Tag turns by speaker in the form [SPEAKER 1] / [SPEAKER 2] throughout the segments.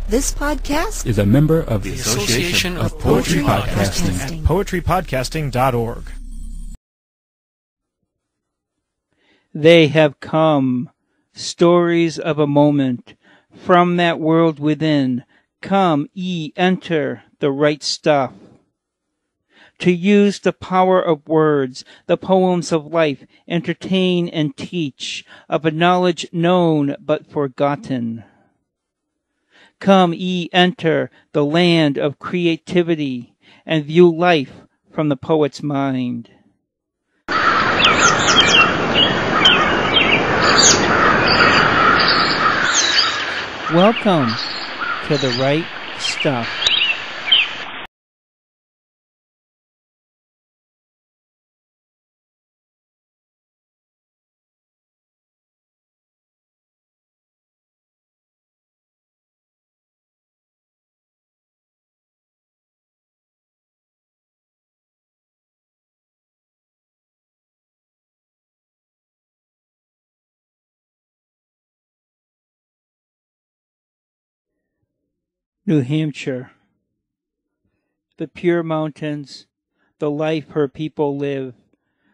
[SPEAKER 1] This podcast
[SPEAKER 2] is a member of the Association of Poetry Podcasting at
[SPEAKER 3] poetrypodcasting.org.
[SPEAKER 4] They have come, stories of a moment, from that world within. Come, ye, enter the right stuff. To use the power of words, the poems of life, entertain and teach, of a knowledge known but forgotten. Come, ye, enter the land of creativity, and view life from the poet's mind. Welcome to the right stuff. New Hampshire. The pure mountains, the life her people live,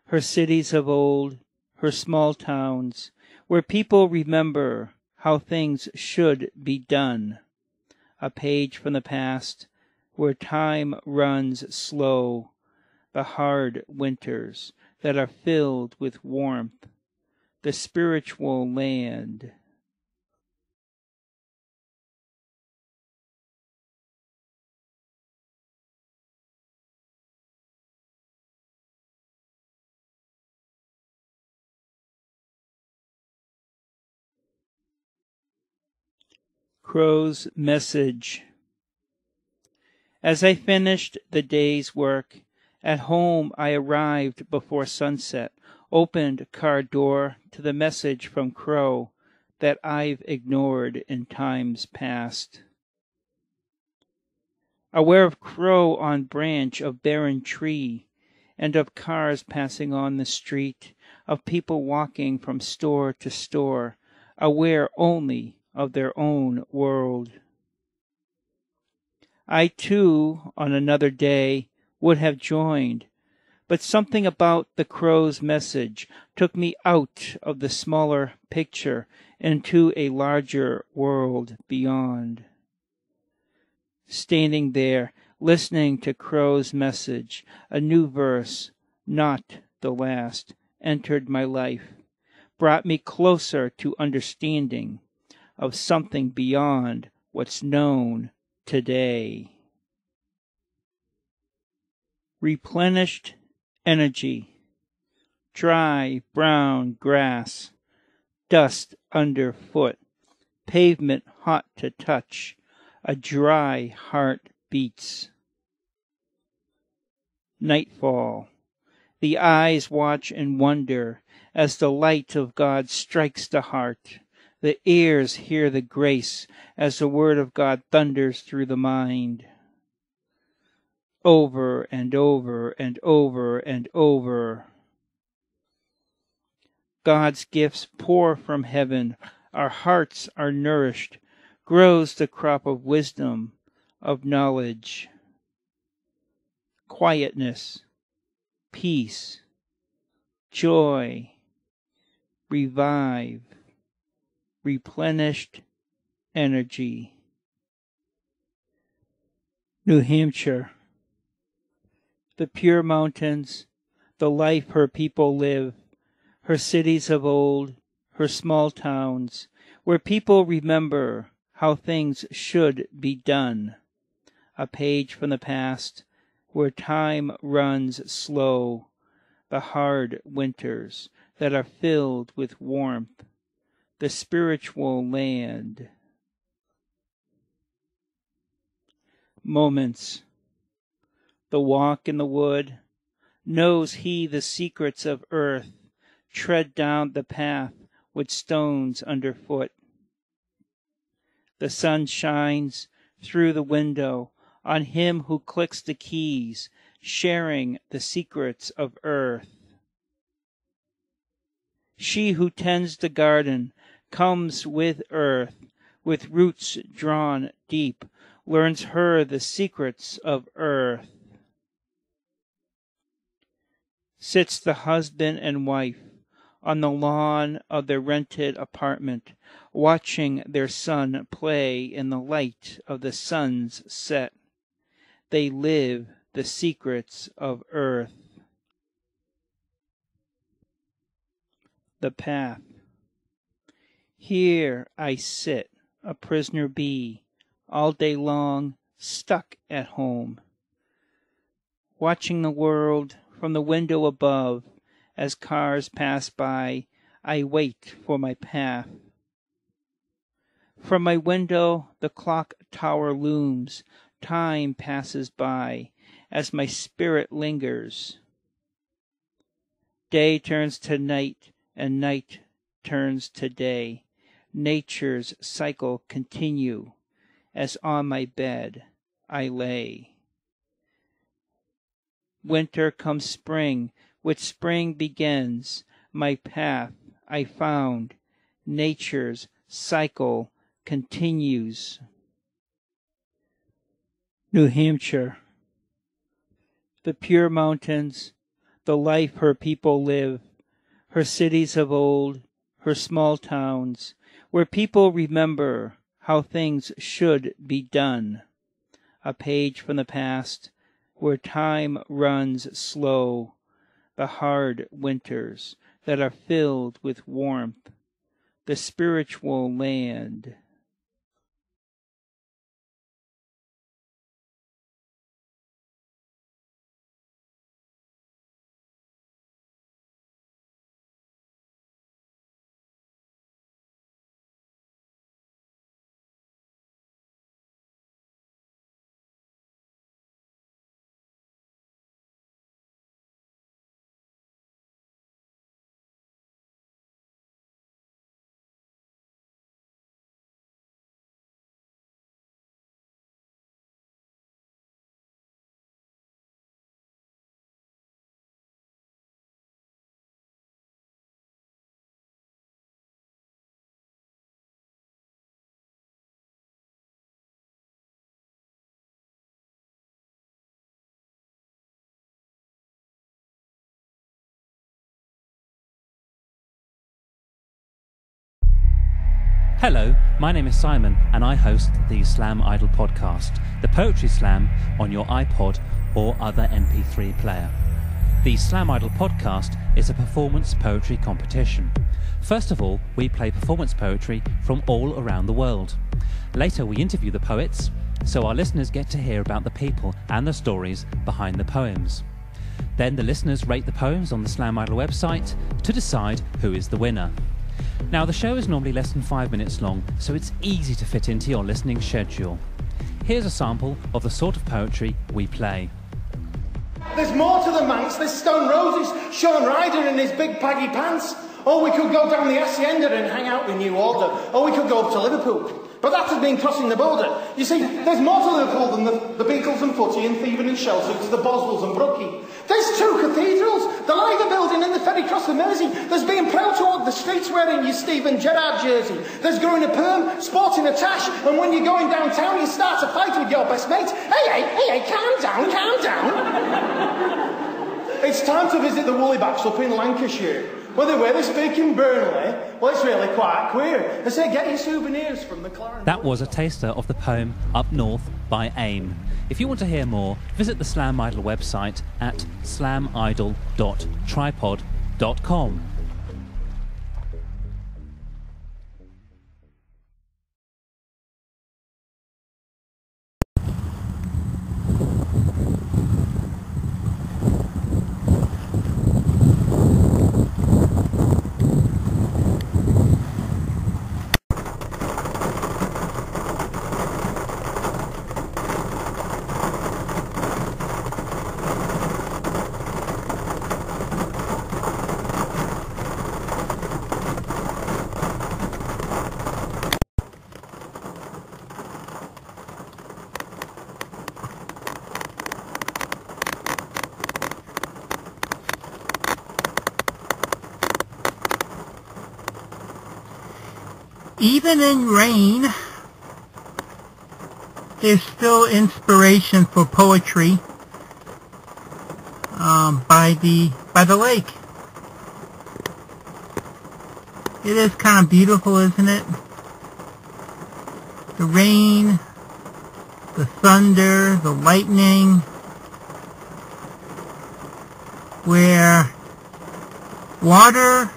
[SPEAKER 4] her cities of old, her small towns, where people remember how things should be done. A page from the past, where time runs slow, the hard winters that are filled with warmth, the spiritual land. Crow's message. As I finished the day's work, at home I arrived before sunset, opened car door to the message from Crow that I've ignored in times past. Aware of crow on branch of barren tree, and of cars passing on the street, of people walking from store to store, aware only of their own world. I too, on another day, would have joined, but something about the crow's message took me out of the smaller picture into a larger world beyond. Standing there, listening to Crow's message, a new verse, not the last, entered my life, brought me closer to understanding of something beyond what's known today. Replenished energy, dry brown grass, dust underfoot, pavement hot to touch, a dry heart beats. Nightfall, the eyes watch and wonder as the light of God strikes the heart. The ears hear the grace as the word of God thunders through the mind. Over and over and over and over. God's gifts pour from heaven. Our hearts are nourished. Grows the crop of wisdom, of knowledge. Quietness, peace, joy, revive. Replenished energy. New Hampshire. The pure mountains, the life her people live, her cities of old, her small towns, where people remember how things should be done. A page from the past, where time runs slow, the hard winters that are filled with warmth, the spiritual land. Moments. The walk in the wood. Knows he the secrets of earth. Tread down the path with stones underfoot. The sun shines through the window on him who clicks the keys, sharing the secrets of earth. She who tends the garden comes with earth, with roots drawn deep, learns her the secrets of earth. Sits the husband and wife on the lawn of their rented apartment, watching their son play in the light of the sun's set. They live the secrets of earth. The path. Here I sit, a prisoner bee, all day long, stuck at home, watching the world from the window above. As cars pass by, I wait for my path. From my window the clock tower looms. Time passes by as my spirit lingers. Day turns to night, and night turns to day. Nature's cycle continue as on my bed I lay. Winter comes spring, with spring begins my path I found. Nature's cycle continues. New Hampshire. The pure mountains, the life her people live, her cities of old, her small towns, where people remember how things should be done. A page from the past, where time runs slow, the hard winters that are filled with warmth, the spiritual land.
[SPEAKER 2] Hello, my name is Simon and I host the Slam Idol podcast, the poetry slam on your iPod or other MP3 player. The Slam Idol podcast is a performance poetry competition. First of all, we play performance poetry from all around the world. Later we interview the poets, so our listeners get to hear about the people and the stories behind the poems. Then the listeners rate the poems on the Slam Idol website to decide who is the winner. Now, the show is normally less than 5 minutes long, so it's easy to fit into your listening schedule. Here's a sample of the sort of poetry we play.
[SPEAKER 1] There's more to the Manx, there's Stone Roses, Sean Ryder in his big baggy pants. Or we could go down the Hacienda and hang out with New Order. Or we could go up to Liverpool. But that has been crossing the border. You see, there's more to Liverpool than the Beatles and Footy and Thieving and Shellsuits, the Boswells and Brookie. There's 2 cathedrals, the Liger Building and the Ferry Cross the Mersey. There's being proud to walk the streets wearing your Steven Gerrard jersey. There's growing a perm, sporting a tash, and when you're going downtown you start a fight with your best mate. Hey, calm down. It's time to visit the Woolly-backs up in Lancashire. Well, the way they speak in Burnley, well, it's really quite queer. They say get your souvenirs from the Clarence.
[SPEAKER 2] That was a taster of the poem Up North by AIM. If you want to hear more, visit the Slam Idol website at slamidol.tripod.com.
[SPEAKER 5] Even in rain, is still inspiration for poetry by the lake. It is kind of beautiful, isn't it? The rain, the thunder, the lightning, where water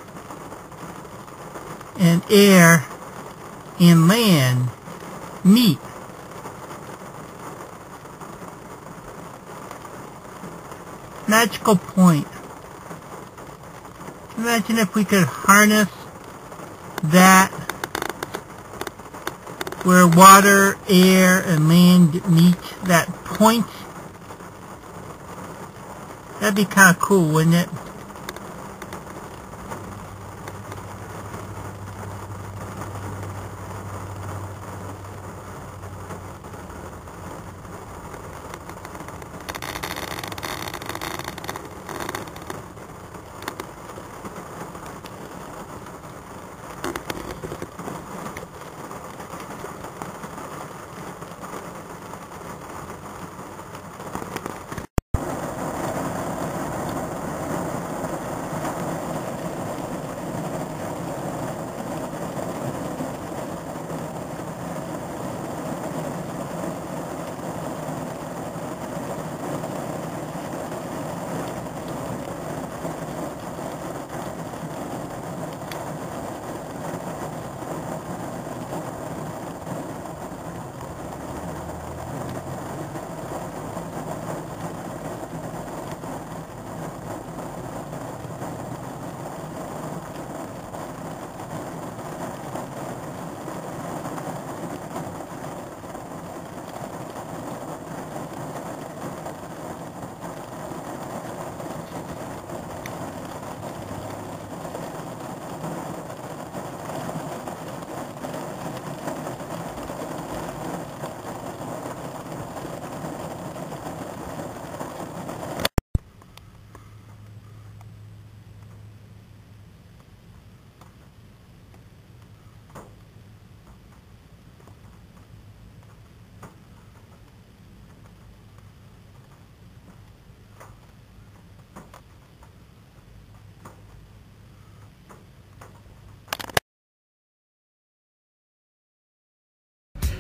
[SPEAKER 5] and air and land meet. Magical point. Imagine if we could harness that, where water, air, and land meet, that point. That'd be kind of cool, wouldn't it?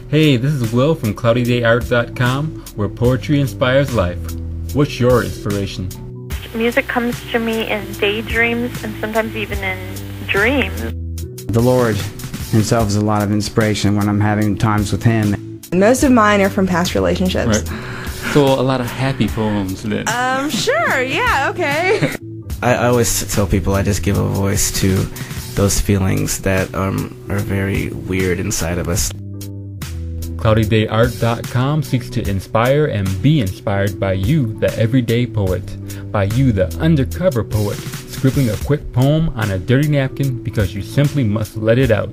[SPEAKER 6] Hey, this is Will from CloudyDayArt.com, where poetry inspires life. What's your inspiration?
[SPEAKER 7] Music comes to me in daydreams and sometimes even in dreams.
[SPEAKER 8] The Lord himself is a lot of inspiration when I'm having times with him.
[SPEAKER 9] Most of mine are from past relationships.
[SPEAKER 6] Right. So a lot of happy poems then.
[SPEAKER 9] Sure, yeah, okay.
[SPEAKER 8] I always tell people I just give a voice to those feelings that are very weird inside of us.
[SPEAKER 6] CloudyDayArt.com seeks to inspire and be inspired by you, the everyday poet. By you, the undercover poet, scribbling a quick poem on a dirty napkin because you simply must let it out.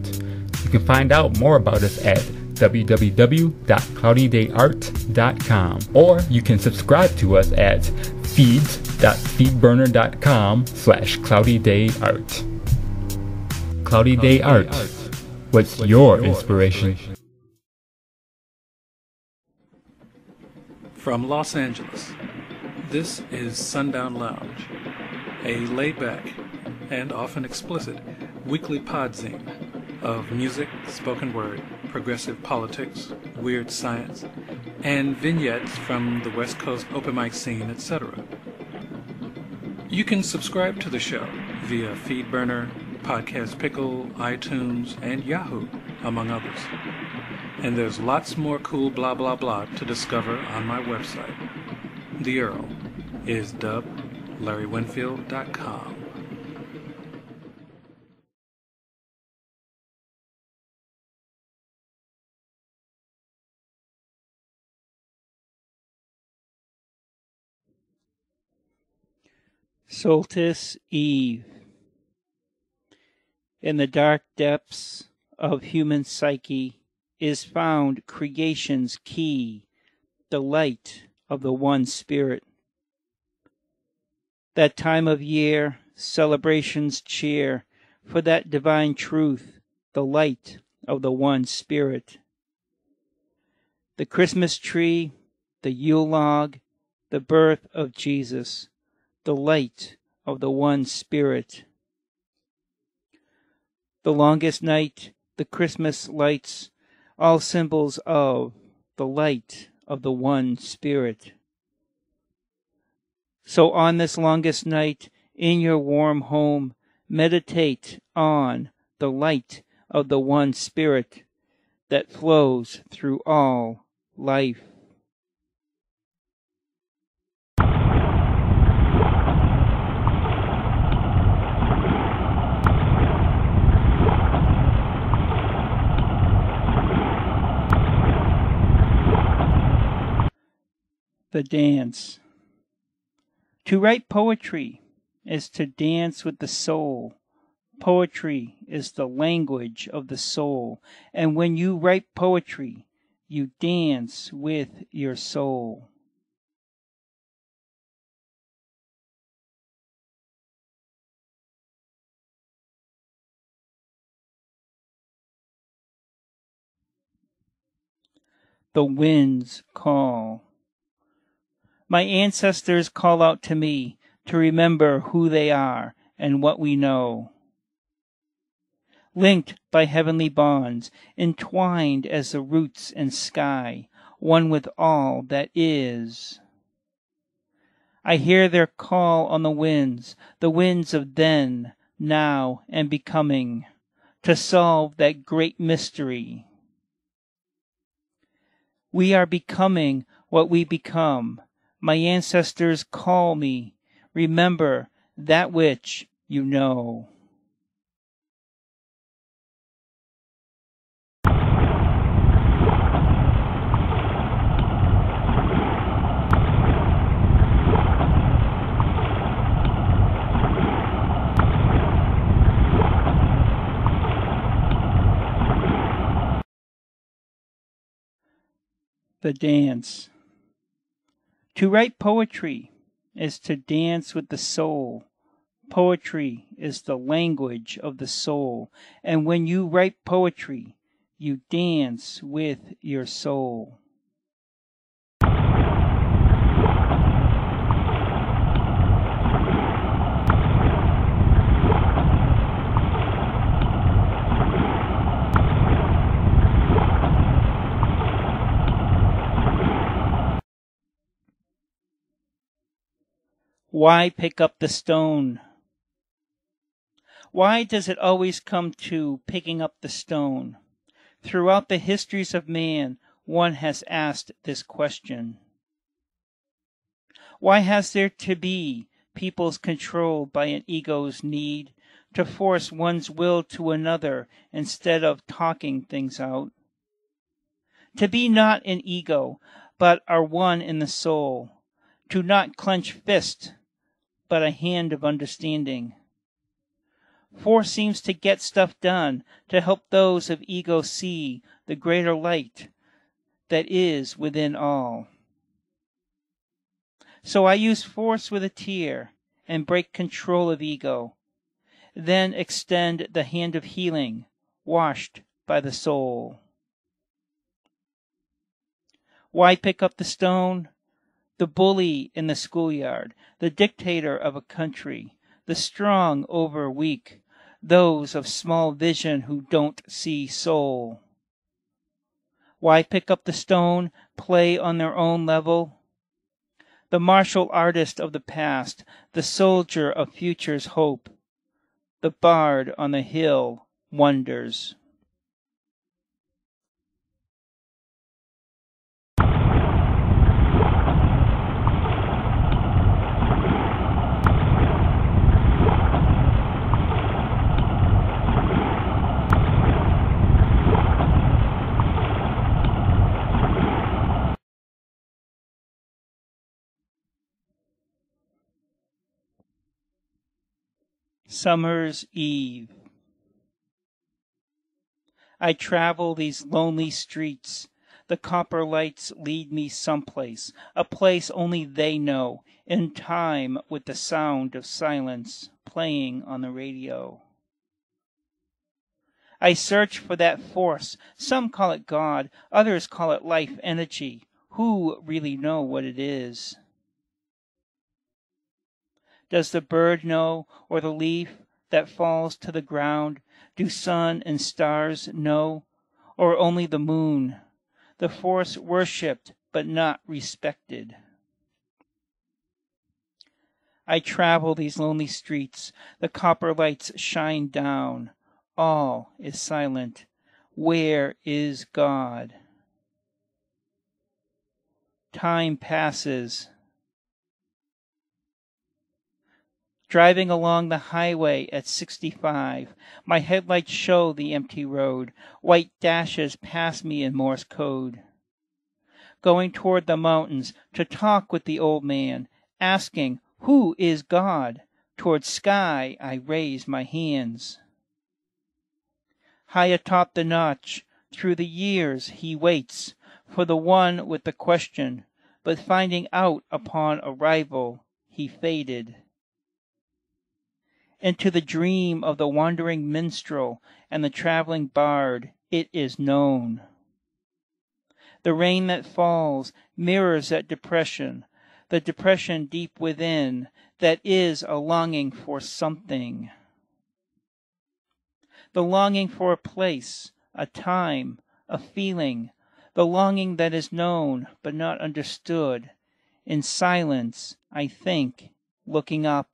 [SPEAKER 6] You can find out more about us at www.cloudydayart.com, or you can subscribe to us at feeds.feedburner.com/cloudydayart. Cloudy Day Art. What's your inspiration?
[SPEAKER 10] From Los Angeles, this is Sundown Lounge, a laid-back and often explicit weekly podzine of music, spoken word, progressive politics, weird science, and vignettes from the West Coast open mic scene, etc. You can subscribe to the show via FeedBurner, Podcast Pickle, iTunes, and Yahoo, among others. And there's lots more cool blah blah blah to discover on my website. The URL is dublarrywinfield.com.
[SPEAKER 4] Soltice Eve. In the dark depths of human psyche is found creation's key, the light of the one spirit. That time of year, celebrations cheer for that divine truth, the light of the one spirit. the Christmas tree, the Yule log, the birth of Jesus, the light of the one Spirit. The longest night, the Christmas lights, all symbols of the light of the one Spirit. So on this longest night, in your warm home, meditate on the light of the one Spirit that flows through all life. The dance. To write poetry is to dance with the soul. Poetry is the language of the soul. And when you write poetry, you dance with your soul. The winds call. My ancestors call out to me to remember who they are and what we know. Linked by heavenly bonds, entwined as the roots and sky, one with all that is. I hear their call on the winds of then, now, and becoming, to solve that great mystery. We are becoming what we become. My ancestors call me, remember that which you know. The dance. To write poetry is to dance with the soul. Poetry is the language of the soul. And when you write poetry, you dance with your soul. Why pick up the stone? Why does it always come to picking up the stone? Throughout the histories of man, one has asked this question. Why has there to be peoples controlled by an ego's need to force one's will to another instead of talking things out? To be not an ego, but are one in the soul. To not clench fist, but a hand of understanding. Force seems to get stuff done to help those of ego see the greater light that is within all. So I use force with a tear and break control of ego, then extend the hand of healing, washed by the soul. Why pick up the stone? The bully in the schoolyard, the dictator of a country, the strong over weak, those of small vision who don't see soul. Why pick up the stone, play on their own level? The martial artist of the past, the soldier of future's hope, the bard on the hill wonders. Summer's Eve. I travel these lonely streets. The copper lights lead me someplace, a place only they know, in time with the sound of silence playing on the radio. I search for that force. Some call it God, others call it life energy. Who really know what it is? Does the bird know, or the leaf that falls to the ground? Do sun and stars know, or only the moon? The force worshipped, but not respected. I travel these lonely streets. The copper lights shine down. All is silent. Where is God? Time passes. Driving along the highway at 65, my headlights show the empty road. White dashes pass me in Morse code. Going toward the mountains to talk with the old man, asking, who is God? Toward sky I raise my hands. High atop the notch, through the years he waits for the one with the question, but finding out upon arrival, he faded. Into the dream of the wandering minstrel and the traveling bard, it is known. The rain that falls mirrors that depression, the depression deep within, that is a longing for something. The longing for a place, a time, a feeling, the longing that is known but not understood. In silence, I think, looking up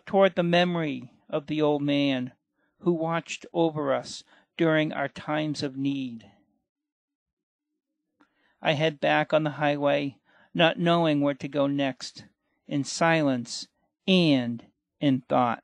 [SPEAKER 4] toward the memory of the old man who watched over us during our times of need. I head back on the highway, not knowing where to go next, in silence and in thought.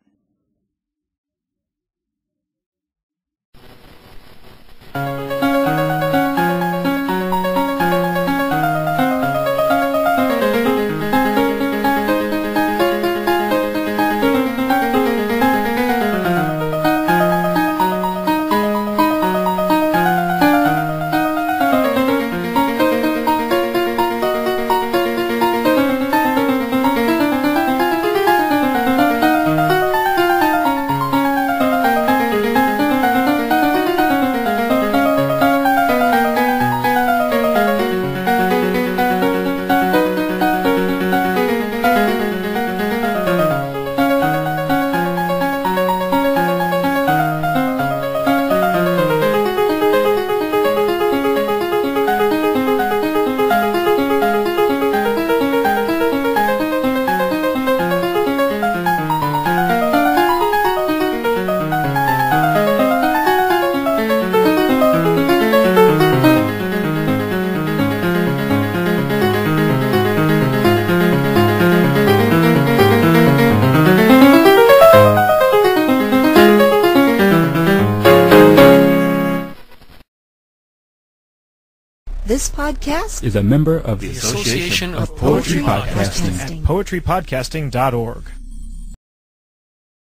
[SPEAKER 11] This podcast
[SPEAKER 6] is a member of the
[SPEAKER 3] Association of Poetry Podcasting at poetrypodcasting.org.